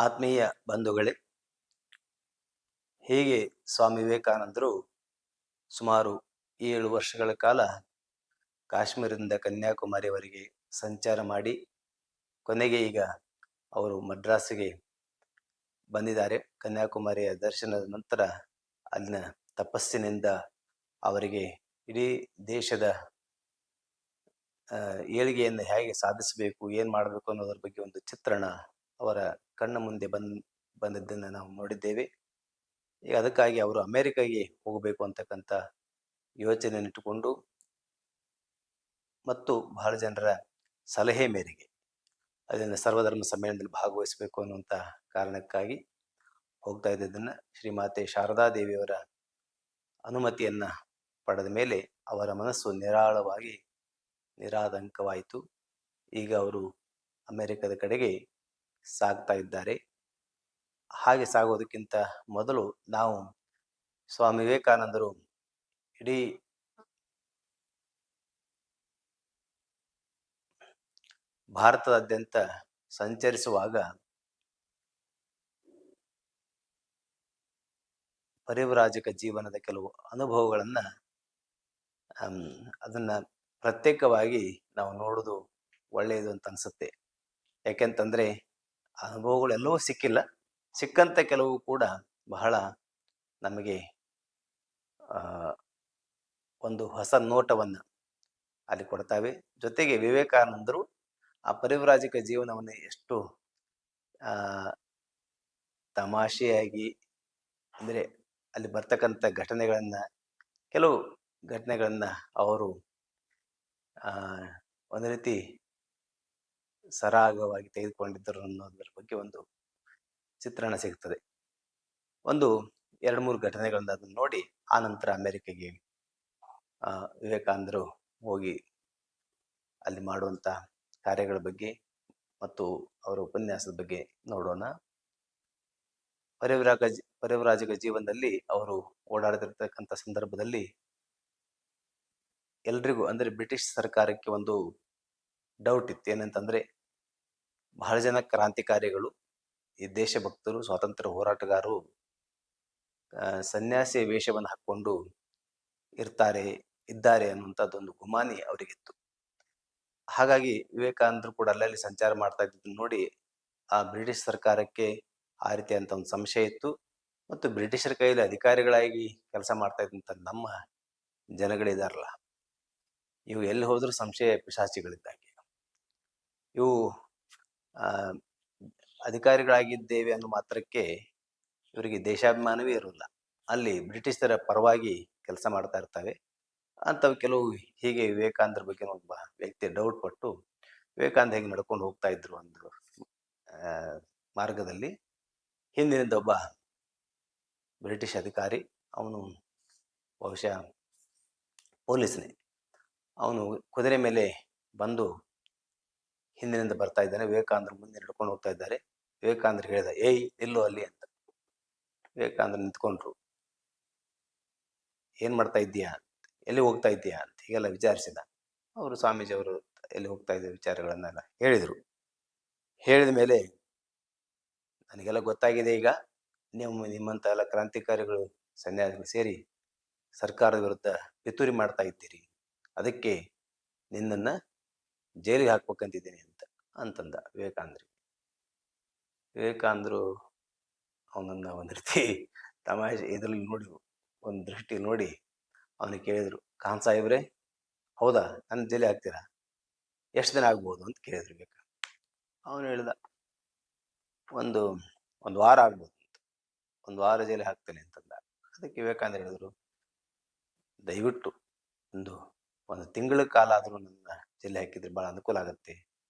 ಆತ್ಮೀಯ ಬಂಧುಗಳೇ, ಹೀಗೆ ಸ್ವಾಮಿ ವಿವೇಕಾನಂದರು ಸುಮಾರು 7 ವರ್ಷಗಳ ಕಾಲ ಕಾಶ್ಮೀರದಿಂದ ಕನ್ಯಾಕುಮಾರಿಯವರೆಗೆ ಸಂಚಾರ ಮಾಡಿ ಕೊನೆಗೆ ಈಗ ಅವರು ಮದ್ರಾಸಿಗೆ ಬಂದಿದ್ದಾರೆ. ಕನ್ಯಾಕುಮಾರಿಯ ದರ್ಶನದ ನಂತರ ಅಲ್ಲಿನ ತಪಸ್ಸಿನಿಂದ ಅವರಿಗೆ ಇಡೀ ದೇಶದ ಏಳಿಗೆಯನ್ನು ಹೇಗೆ ಸಾಧಿಸಬೇಕು, ಏನು ಮಾಡಬೇಕು ಅನ್ನೋದ್ರ ಬಗ್ಗೆ ಒಂದು ಚಿತ್ರಣ ಅವರ ಕಣ್ಣ ಮುಂದೆ ಬಂದದ್ದನ್ನು ನಾವು ನೋಡಿದ್ದೇವೆ. ಈಗ ಅದಕ್ಕಾಗಿ ಅವರು ಅಮೆರಿಕಾಗೆ ಹೋಗಬೇಕು ಅಂತಕ್ಕಂಥ ಯೋಚನೆಯನ್ನು ಇಟ್ಟುಕೊಂಡು ಮತ್ತು ಬಹಳ ಜನರ ಸಲಹೆ ಮೇರೆಗೆ ಅದನ್ನು ಸರ್ವಧರ್ಮ ಸಮ್ಮೇಳನದಲ್ಲಿ ಭಾಗವಹಿಸಬೇಕು ಅನ್ನುವಂಥ ಕಾರಣಕ್ಕಾಗಿ ಹೋಗ್ತಾ ಇದ್ದದನ್ನು ಶ್ರೀಮಾತೆ ಶಾರದಾ ದೇವಿಯವರ ಅನುಮತಿಯನ್ನ ಪಡೆದ ಮೇಲೆ ಅವರ ಮನಸ್ಸು ನಿರಾಳವಾಗಿ ನಿರಾತಂಕವಾಯಿತು. ಈಗ ಅವರು ಅಮೆರಿಕದ ಕಡೆಗೆ ಸಾಗ್ತಾ ಇದ್ದಾರೆ. ಹಾಗೆ ಸಾಗೋದಕ್ಕಿಂತ ಮೊದಲು ನಾವು ಸ್ವಾಮಿ ವಿವೇಕಾನಂದರು ಇಡೀ ಭಾರತದಾದ್ಯಂತ ಸಂಚರಿಸುವಾಗ ಪರಿವ್ರಾಜಕ ಜೀವನದ ಕೆಲವು ಅನುಭವಗಳನ್ನ ಅದನ್ನ ಪ್ರತ್ಯೇಕವಾಗಿ ನಾವು ನೋಡೋದು ಒಳ್ಳೆಯದು ಅಂತ ಅನ್ಸುತ್ತೆ. ಯಾಕೆಂತಂದ್ರೆ ಅನುಭವಗಳೆಲ್ಲವೂ ಸಿಕ್ಕಿಲ್ಲ, ಸಿಕ್ಕಂತ ಕೆಲವು ಕೂಡ ಬಹಳ ನಮಗೆ ಒಂದು ಹೊಸ ನೋಟವನ್ನ ಅಲ್ಲಿ ಕೊಡ್ತಾವೆ. ಜೊತೆಗೆ ವಿವೇಕಾನಂದರು ಆ ಪರಿವ್ರಾಜಕ ಜೀವನವನ್ನು ಎಷ್ಟು ತಮಾಷೆಯಾಗಿ, ಅಂದ್ರೆ ಅಲ್ಲಿ ಬರ್ತಕ್ಕಂಥ ಕೆಲವು ಘಟನೆಗಳನ್ನ ಅವರು ಒಂದು ರೀತಿ ಸರಾಗವಾಗಿ ತೆಗೆದುಕೊಂಡಿದ್ದರು ಅನ್ನೋದ್ರ ಬಗ್ಗೆ ಒಂದು ಚಿತ್ರಣ ಸಿಗ್ತದೆ. ಒಂದು 2-3 ಘಟನೆಗಳನ್ನ ಅದನ್ನು ನೋಡಿ ಆ ನಂತರ ಅಮೆರಿಕೆಗೆ ವಿವೇಕಾನಂದರು ಹೋಗಿ ಅಲ್ಲಿ ಮಾಡುವಂತ ಕಾರ್ಯಗಳ ಬಗ್ಗೆ ಮತ್ತು ಅವರ ಉಪನ್ಯಾಸದ ಬಗ್ಗೆ ನೋಡೋಣ. ಪರಿವ್ರಾಜಕ ಜೀವನದಲ್ಲಿ ಅವರು ಓಡಾಡ್ತಿರ್ತಕ್ಕಂಥ ಸಂದರ್ಭದಲ್ಲಿ ಎಲ್ರಿಗೂ, ಅಂದ್ರೆ ಬ್ರಿಟಿಷ್ ಸರ್ಕಾರಕ್ಕೆ ಒಂದು ಡೌಟ್ ಇತ್ತು. ಏನಂತಂದ್ರೆ ಬಹಳ ಜನ ಕ್ರಾಂತಿಕಾರಿಗಳು, ಈ ದೇಶಭಕ್ತರು, ಸ್ವಾತಂತ್ರ್ಯ ಹೋರಾಟಗಾರರು ಸನ್ಯಾಸಿ ವೇಷವನ್ನು ಹಾಕೊಂಡು ಇದ್ದಾರೆ ಅನ್ನುವಂಥದ್ದೊಂದು ಗುಮಾನಿ ಅವರಿಗಿತ್ತು. ಹಾಗಾಗಿ ವಿವೇಕಾನಂದರು ಕೂಡ ಅಲ್ಲಲ್ಲಿ ಸಂಚಾರ ಮಾಡ್ತಾ ಇದ್ದದನ್ನು ನೋಡಿ ಆ ಬ್ರಿಟಿಷ್ ಸರ್ಕಾರಕ್ಕೆ ಆ ರೀತಿಯಂತ ಒಂದು ಸಂಶಯ ಇತ್ತು. ಮತ್ತು ಬ್ರಿಟಿಷರ ಕೈಯಲ್ಲಿ ಅಧಿಕಾರಿಗಳಾಗಿ ಕೆಲಸ ಮಾಡ್ತಾ ಇದ್ದಂಥ ನಮ್ಮ ಜನಗಳಿದಾರಲ್ಲ, ಇವು ಎಲ್ಲಿ ಹೋದ್ರೂ ಸಂಶಯ ಪಿಶಾಚಿಗಳಿದ್ದಾಗೆ. ಇವು ಅಧಿಕಾರಿಗಳಾಗಿದ್ದೇವೆ ಅನ್ನೋ ಮಾತ್ರಕ್ಕೆ ಇವರಿಗೆ ದೇಶಾಭಿಮಾನವೇ ಇರೋಲ್ಲ. ಅಲ್ಲಿ ಬ್ರಿಟಿಷರ ಪರವಾಗಿ ಕೆಲಸ ಮಾಡ್ತಾ ಇರ್ತವೆ ಅಂಥವು ಕೆಲವು. ಹೀಗೆ ವಿವೇಕಾನಂದರ ಬಗ್ಗೆ ಒಬ್ಬ ವ್ಯಕ್ತಿ ಡೌಟ್ ಪಟ್ಟು ವಿವೇಕಾನಂದ ಹೇಗೆ ನಡ್ಕೊಂಡು ಹೋಗ್ತಾ ಇದ್ರು ಒಂದು ಮಾರ್ಗದಲ್ಲಿ ಹಿಂದಿನಿಂದ ಒಬ್ಬ ಬ್ರಿಟಿಷ್ ಅಧಿಕಾರಿ, ಅವನು ಬಹುಶಃ ಪೊಲೀಸ್ನೇ, ಅವನು ಕುದುರೆ ಮೇಲೆ ಬಂದು ಹಿಂದಿನಿಂದ ಬರ್ತಾ ಇದ್ದಾನೆ. ವಿವೇಕಾನಂದರು ಮುಂದೆ ನಡ್ಕೊಂಡು ಹೋಗ್ತಾ ಇದ್ದಾರೆ. ವಿವೇಕಾನಂದರು ಹೇಳಿದ, ಏಯ್ ನಿಲ್ಲು ಅಲ್ಲಿ ಅಂತ. ವಿವೇಕಾನಂದರು ನಿಂತ್ಕೊಂಡ್ರು. ಏನ್ ಮಾಡ್ತಾ ಇದ್ದೀಯಾ, ಎಲ್ಲಿ ಹೋಗ್ತಾ ಇದ್ದೀಯಾ ಅಂತ ಹೀಗೆಲ್ಲ ವಿಚಾರಿಸಿದ. ಅವರು ಸ್ವಾಮೀಜಿ ಅವರು ಎಲ್ಲಿ ಹೋಗ್ತಾ ಇದ್ದ ವಿಚಾರಗಳನ್ನೆಲ್ಲ ಹೇಳಿದರು. ಹೇಳಿದ ಮೇಲೆ ನನಗೆಲ್ಲ ಗೊತ್ತಾಗಿದೆ, ಈಗ ನಿಮ್ಮಂತ ಎಲ್ಲ ಕ್ರಾಂತಿಕಾರಿಗಳು ಸನ್ಯಾಸಿಗಳು ಸೇರಿ ಸರ್ಕಾರದ ವಿರುದ್ಧ ಪಿತೂರಿ ಮಾಡ್ತಾ ಇದ್ದೀರಿ, ಅದಕ್ಕೆ ನಿನ್ನನ್ನು ಜೈಲಿಗೆ ಹಾಕ್ಬೇಕಂತಿದ್ದೀನಿ ಅಂತಂದ ವಿವೇಕಾನಂದರಿಗೆ. ವಿವೇಕಾನಂದರು ಅವನನ್ನ ಒಂದು ರೀತಿ ತಮಾಷೆ ಇದ್ರಲ್ಲಿ ನೋಡಿ, ಒಂದು ದೃಷ್ಟಿ ನೋಡಿ ಅವನಿಗೆ ಕೇಳಿದ್ರು, ಖಾನ್ ಸಾಹೇಬ್ರೆ, ಹೌದಾ, ನನ್ನ ಜೈಲಿಗೆ ಹಾಕ್ತೀರಾ, ಎಷ್ಟು ದಿನ ಆಗ್ಬೋದು ಅಂತ ಕೇಳಿದ್ರು ವಿವೇಕಾನಂದ. ಅವನು ಹೇಳಿದ, ಒಂದು ವಾರ ಆಗ್ಬೋದು ಅಂತ, 1 ವಾರ ಜೈಲಿಗೆ ಹಾಕ್ತೇನೆ ಅಂತಂದ. ಅದಕ್ಕೆ ವಿವೇಕಾನಂದ ಹೇಳಿದ್ರು, ದಯವಿಟ್ಟು ಒಂದು ತಿಂಗಳ ಕಾಲ ಆದರೂ ನನ್ನ ಜೈಲಿಗೆ ಹಾಕಿದ್ರೆ ಬಹಳ ಅನುಕೂಲ ಆಗುತ್ತೆ,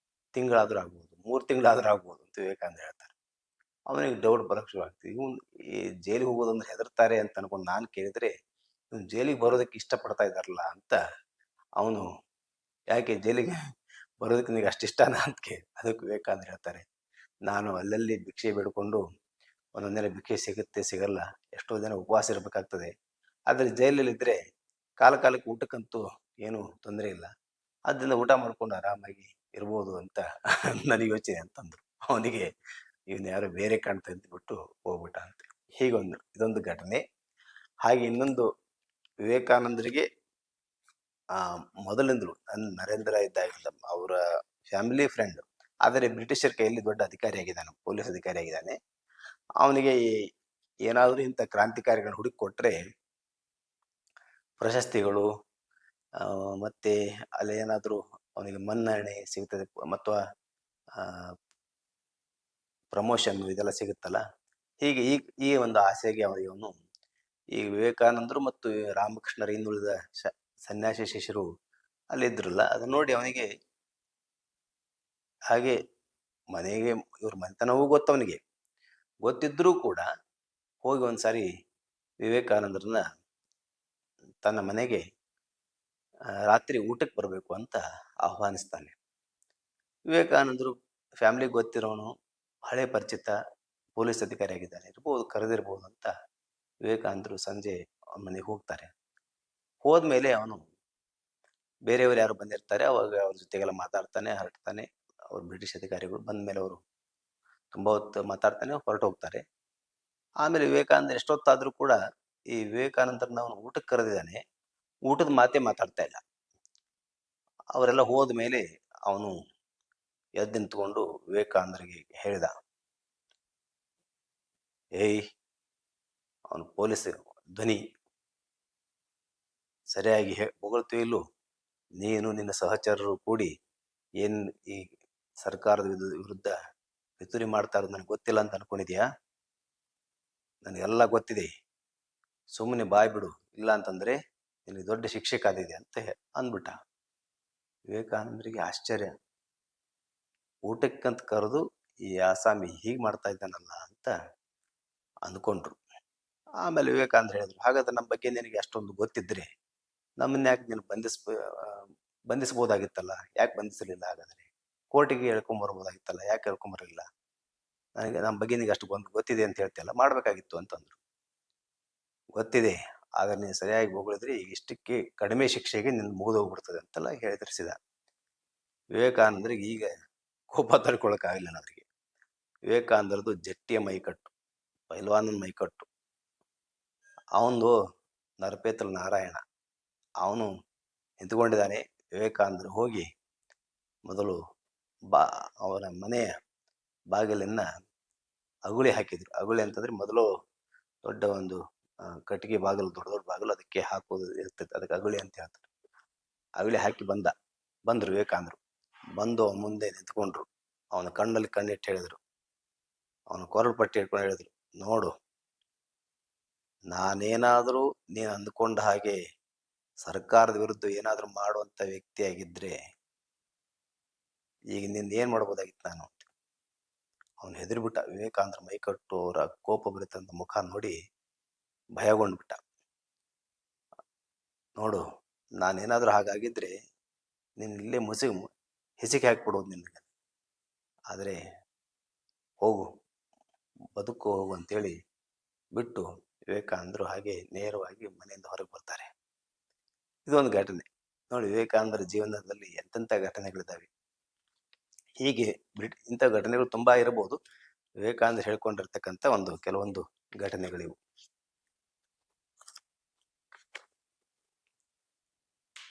ತಿಂಗಳಾದ್ರೂ ಆಗ್ಬೋದು, 3 ತಿಂಗಳಾದ್ರೂ ಆಗ್ಬೋದು ಅಂತ ವಿವೇಕಾನಂದ ಹೇಳ್ತಾರೆ. ಅವನಿಗೆ ಡೌಟ್ ಬರೋಕ್ಕೆ ಶುರು ಆಗ್ತದೆ. ಇವನು ಈ ಜೈಲಿಗೆ ಹೋಗೋದಂದ್ರೆ ಹೆದರ್ತಾರೆ ಅಂತ ಅನ್ಕೊಂಡು ನಾನು ಕೇಳಿದ್ರೆ ಇವನು ಜೈಲಿಗೆ ಬರೋದಕ್ಕೆ ಇಷ್ಟಪಡ್ತಾ ಇದ್ದಾರಲ್ಲ ಅಂತ ಅವನು, ಯಾಕೆ ಜೈಲಿಗೆ ಬರೋದಕ್ಕೆ ನಿನಗೆ ಅಷ್ಟಿಷ್ಟನ ಅಂತ ಅದಕ್ಕೆ ವಿವೇಕಾನಂದ ಹೇಳ್ತಾರೆ, ನಾನು ಅಲ್ಲಲ್ಲಿ ಭಿಕ್ಷೆ ಬೇಡ್ಕೊಂಡು ಒಂದೊಂದಿನ ಭಿಕ್ಷೆ ಸಿಗುತ್ತೆ ಸಿಗಲ್ಲ, ಎಷ್ಟೋ ದಿನ ಉಪವಾಸ ಇರಬೇಕಾಗ್ತದೆ. ಆದರೆ ಜೈಲಲ್ಲಿದ್ದರೆ ಕಾಲಕ್ಕೆ ಊಟಕ್ಕಂತೂ ಏನು ತೊಂದರೆ ಇಲ್ಲ, ಅದರಿಂದ ಊಟ ಮಾಡ್ಕೊಂಡು ಆರಾಮಾಗಿ ಇರ್ಬೋದು ಅಂತ ನನಗೆ ಯೋಚನೆ ಅಂತಂದ್ರು. ಅವನಿಗೆ ಇವನು ಯಾರೋ ಬೇರೆ ಕಾಣ್ತಾ ಇದ್ಬಿಟ್ಟು ಹೋಗ್ಬಿಟ್ಟ ಅಂತ. ಹೀಗೊಂದು ಇದೊಂದು ಘಟನೆ. ಹಾಗೆ ಇನ್ನೊಂದು ವಿವೇಕಾನಂದರಿಗೆ ಮೊದಲಿಂದಲೂ ನರೇಂದ್ರ ಇದ್ದಾಗಿಂದ ಅವರ ಫ್ಯಾಮಿಲಿ ಫ್ರೆಂಡ್. ಆದರೆ ಬ್ರಿಟಿಷರ ಕೈಯಲ್ಲಿ ದೊಡ್ಡ ಅಧಿಕಾರಿಯಾಗಿದ್ದಾನೆ, ಪೊಲೀಸ್ ಅಧಿಕಾರಿಯಾಗಿದ್ದಾನೆ. ಅವನಿಗೆ ಏನಾದರೂ ಇಂಥ ಕ್ರಾಂತಿಕಾರಿಗಳನ್ನ ಹುಡುಕಿ ಕೊಟ್ಟರೆ ಪ್ರಶಸ್ತಿಗಳು ಮತ್ತೆ ಅಲ್ಲೇನಾದರೂ ಅವನಿಗೆ ಮನ್ನಣೆ ಸಿಗ್ತದೆ ಮತ್ತು ಪ್ರಮೋಷನ್ ಇದೆಲ್ಲ ಸಿಗುತ್ತಲ್ಲ. ಹೀಗೆ ಈ ಒಂದು ಆಸೆಗೆ ಅವನು ಈ ವಿವೇಕಾನಂದರು ಮತ್ತು ರಾಮಕೃಷ್ಣರ ಇನ್ನುಳಿದ ಸನ್ಯಾಸಿ ಶಿಷ್ಯರು ಅಲ್ಲಿದ್ರಲ್ಲ, ಅದನ್ನ ನೋಡಿ ಅವನಿಗೆ ಹಾಗೆ ಮನೆಗೆ ಇವ್ರ ಮನೆತನವೂ ಗೊತ್ತವನಿಗೆ ಗೊತ್ತಿದ್ರೂ ಕೂಡ ಹೋಗಿ ಒಂದ್ಸಾರಿ ವಿವೇಕಾನಂದರನ್ನ ತನ್ನ ಮನೆಗೆ ರಾತ್ರಿ ಊಟಕ್ಕೆ ಬರಬೇಕು ಅಂತ ಆಹ್ವಾನಿಸ್ತಾನೆ. ವಿವೇಕಾನಂದರು ಫ್ಯಾಮಿಲಿಗೆ ಗೊತ್ತಿರೋನು, ಹಳೆ ಪರಿಚಿತ, ಪೊಲೀಸ್ ಅಧಿಕಾರಿ ಆಗಿದ್ದಾನೆ, ಕರೆದಿರ್ಬೋದು ಅಂತ ವಿವೇಕಾನಂದರು ಸಂಜೆ ಅವನ ಮನೆಗೆ ಹೋಗ್ತಾರೆ. ಹೋದ್ಮೇಲೆ ಅವನು ಬೇರೆಯವರು ಯಾರು ಬಂದಿರ್ತಾರೆ ಅವಾಗ ಅವ್ರ ಜೊತೆಗೆಲ್ಲ ಮಾತಾಡ್ತಾನೆ, ಹರಡ್ತಾನೆ. ಅವ್ರು ಬ್ರಿಟಿಷ್ ಅಧಿಕಾರಿಗಳು ಬಂದ ಮೇಲೆ ಅವರು ತುಂಬಾ ಹೊತ್ತು ಮಾತಾಡ್ತಾನೆ, ಹೊರಟು ಹೋಗ್ತಾರೆ. ಆಮೇಲೆ ವಿವೇಕಾನಂದ ಎಷ್ಟೊತ್ತಾದ್ರೂ ಕೂಡ ಈ ವಿವೇಕಾನಂದರನ್ನ ಅವನು ಊಟಕ್ಕೆ ಕರೆದಿದ್ದಾನೆ, ಊಟದ ಮಾತೇ ಮಾತಾಡ್ತಾ ಇಲ್ಲ. ಅವರೆಲ್ಲ ಹೋದ ಮೇಲೆ ಅವನು ಎದ್ದು ನಿಂತ್ಕೊಂಡು ವಿವೇಕಾನಂದರಿಗೆ ಹೇಳಿದ, ಏಯ್, ಅವನು ಪೊಲೀಸ್ ಧ್ವನಿ ಸರಿಯಾಗಿ ಹೊಗಳ್ತೀವಿ ಇಲ್ಲೋ, ನೀನು ನಿನ್ನ ಸಹಚರರು ಕೂಡಿ ಏನ್ ಈ ಸರ್ಕಾರದ ವಿರುದ್ಧ ಪಿತೂರಿ ಮಾಡ್ತಾ ಇರೋದು ನನಗೆ ಗೊತ್ತಿಲ್ಲ ಅಂತ ಅನ್ಕೊಂಡಿದ್ಯಾ? ನನಗೆಲ್ಲ ಗೊತ್ತಿದೆ, ಸುಮ್ಮನೆ ಬಾಯ್ ಬಿಡು, ಇಲ್ಲ ಅಂತಂದ್ರೆ ನಿನಗೆ ದೊಡ್ಡ ಶಿಕ್ಷೆ ಕಾದಿದೆ ಅಂತ ಅಂದ್ಬಿಟ್ಟ. ವಿವೇಕಾನಂದರಿಗೆ ಆಶ್ಚರ್ಯ, ಊಟಕ್ಕಂತ ಕರೆದು ಈ ಆಸಾಮಿ ಹೀಗೆ ಮಾಡ್ತಾ ಇದ್ದಾನಲ್ಲ ಅಂತ ಅಂದ್ಕೊಂಡ್ರು. ಆಮೇಲೆ ವಿವೇಕಾನಂದ ಹೇಳಿದ್ರು, ಹಾಗಾದ್ರೆ ನಮ್ಮ ಬಗ್ಗೆ ನಿನಗೆ ಅಷ್ಟೊಂದು ಗೊತ್ತಿದ್ರೆ ನಮ್ಮನ್ನ ಯಾಕೆ ನೀನು ಬಂಧಿಸ್ಬೋದಾಗಿತ್ತಲ್ಲ, ಯಾಕೆ ಬಂಧಿಸಲಿಲ್ಲ? ಹಾಗಾದ್ರೆ ಕೋರ್ಟಿಗೆ ಹೇಳ್ಕೊಂಬರ್ಬೋದಾಗಿತ್ತಲ್ಲ, ಯಾಕೆ ಹೇಳ್ಕೊಂಬರಲಿಲ್ಲ? ನಮ್ಮ ಬಗ್ಗೆ ನಿನಗೆ ಅಷ್ಟು ಗೊತ್ತಿದೆ ಅಂತ ಹೇಳ್ತಿಯಲ್ಲ, ಮಾಡ್ಬೇಕಾಗಿತ್ತು ಅಂತಂದ್ರು. ಗೊತ್ತಿದೆ, ಆದ್ರೆ ನೀನು ಸರಿಯಾಗಿ ಹೋಗಳಿದ್ರೆ ಈಗ ಇಷ್ಟಕ್ಕೆ ಕಡಿಮೆ ಶಿಕ್ಷೆಗೆ ನಿನ್ನ ಮುಗಿದೋಗ್ಬಿಡ್ತದೆ ಅಂತೆಲ್ಲ ಹೇಳಿದ್ರಿಸಿದ. ವಿವೇಕಾನಂದರಿಗೆ ಈಗ ಕೋಪ ತಡ್ಕೊಳಕ್ಕಾಗಲಿಲ್ಲ ಅವರಿಗೆ. ವಿವೇಕಾನಂದರದು ಜಟ್ಟಿಯ ಮೈಕಟ್ಟು, ಪೈಲ್ವಾನನ ಮೈಕಟ್ಟು. ಅವನು ನರಪೇತ್ರ ನಾರಾಯಣ, ಅವನು ನಿಂತ್ಕೊಂಡಿದ್ದಾನೆ. ವಿವೇಕಾನಂದರು ಹೋಗಿ ಮೊದಲು ಅವರ ಮನೆಯ ಬಾಗಿಲನ್ನ ಅಗುಳಿ ಹಾಕಿದ್ರು. ಅಗುಳಿ ಅಂತಂದ್ರೆ ಮೊದಲು ದೊಡ್ಡ ಒಂದು ಕಟ್ಟಿಗೆ ಬಾಗಿಲು, ದೊಡ್ಡ ದೊಡ್ಡ ಬಾಗಿಲು, ಅದಕ್ಕೆ ಹಾಕೋದು ಇರ್ತೈತೆ, ಅದಕ್ಕೆ ಅಗುಳಿ ಅಂತ ಹೇಳ್ತಾರೆ. ಅಗುಳಿ ಹಾಕಿ ಬಂದ್ರು ವಿವೇಕಾನಂದರು. ಬಂದು ಅವನ ಮುಂದೆ ನಿಂತ್ಕೊಂಡ್ರು. ಅವನ ಕಣ್ಣಲ್ಲಿ ಕಣ್ಣಿಟ್ಟು ಹೇಳಿದ್ರು, ಅವನ ಕೊರಳು ಪಟ್ಟಿ ಹಿಡ್ಕೊಂಡು ಹೇಳಿದ್ರು, ನೋಡು, ನಾನೇನಾದರೂ ನೀನು ಅಂದ್ಕೊಂಡ ಹಾಗೆ ಸರ್ಕಾರದ ವಿರುದ್ಧ ಏನಾದರೂ ಮಾಡುವಂತ ವ್ಯಕ್ತಿಯಾಗಿದ್ರೆ ಈಗ ನಿಂದ ಏನ್ ಮಾಡ್ಬೋದಾಗಿತ್ತು ನಾನು ಅಂತ. ಅವನು ಹೆದರ್ಬಿಟ್ಟ. ವಿವೇಕಾನಂದ್ರ ಮೈಕಟ್ಟು, ಅವರ ಕೋಪ ಬರಿತಂತ ಮುಖ ನೋಡಿ ಭಯಗೊಂಡ್ಬಿಟ್ಟ. ನೋಡು, ನಾನೇನಾದ್ರೂ ಹಾಗಾಗಿದ್ರೆ ನೀನು ಇಲ್ಲೇ ಹೆಸಿಗೆ ಹಾಕ್ಬಿಡೋದು ನಿನಗೆ, ಆದರೆ ಹೋಗು, ಬದುಕು ಹೋಗು ಅಂತೇಳಿ ಬಿಟ್ಟು ವಿವೇಕಾನಂದರು ಹಾಗೆ ನೇರವಾಗಿ ಮನೆಯಿಂದ ಹೊರಗೆ ಬರ್ತಾರೆ. ಇದೊಂದು ಘಟನೆ ನೋಡಿ, ವಿವೇಕಾನಂದರ ಜೀವನದಲ್ಲಿ ಎಂತೆಂಥ ಘಟನೆಗಳಿದ್ದಾವೆ. ಹೀಗೆ ಇಂಥ ಘಟನೆಗಳು ತುಂಬಾ ಇರಬಹುದು. ವಿವೇಕಾನಂದರು ಹೇಳ್ಕೊಂಡಿರ್ತಕ್ಕಂಥ ಕೆಲವೊಂದು ಘಟನೆಗಳಿವು.